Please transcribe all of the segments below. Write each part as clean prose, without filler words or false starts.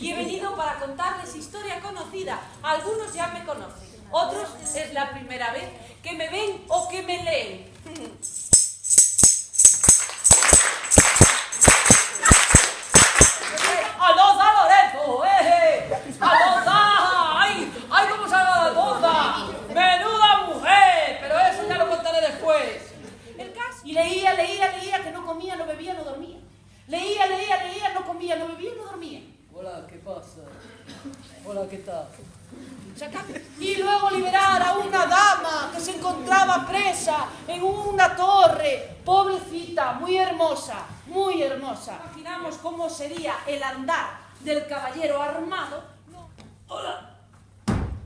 y he venido para contarles historia conocida. Algunos ya me conocen, otros es la primera vez que me ven o que me leen. ¡Aloza, Lorenzo! ¡Aloza! ¡Ay, cómo se llama la tonta! ¡Menuda mujer! Pero eso ya lo contaré después. El caso. Y leía, que no comía, no bebía, no dormía. Leía, no comía, no bebía, no dormía. Hola, ¿qué pasa? Hola, ¿qué tal? Y luego liberar a una dama que se encontraba presa en una torre, pobrecita, muy hermosa, muy hermosa. Imaginamos cómo sería el andar del caballero armado. Hola,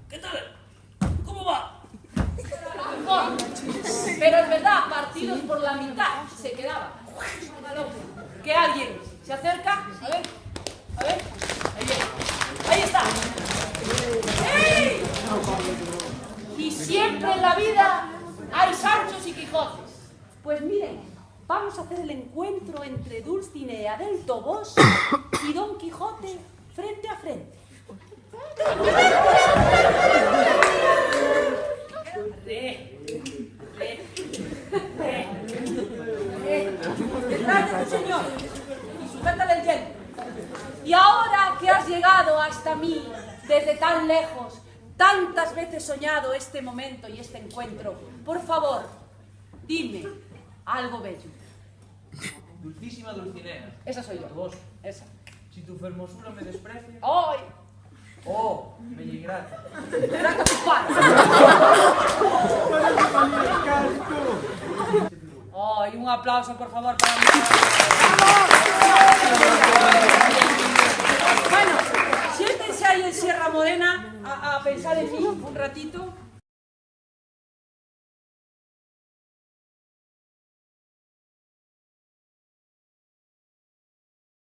¿qué tal? ¿Cómo va? Pero es verdad, partidos por la mitad se quedaba. Que alguien se acerca, a ver, ahí viene, ahí está. ¡Ey! Y siempre en la vida hay Sanchos y Quijotes. Pues miren, vamos a hacer el encuentro entre Dulcinea del Toboso y Don Quijote frente a frente. Detrás de tu señor y sujétale el yelmo. Y ahora que has llegado hasta mí desde tan lejos, tantas veces soñado este momento y este encuentro, por favor, dime algo bello. Dulcísima Dulcinea. Esa soy yo. Vos, Esa. si tu hermosura me desprecia, ¡Ay! oh, me ingrata. ¡Trata tu padre! ¡Ay! Un aplauso, por favor, para mí. Bueno, siéntense ahí en Sierra Morena a pensar en mí un ratito.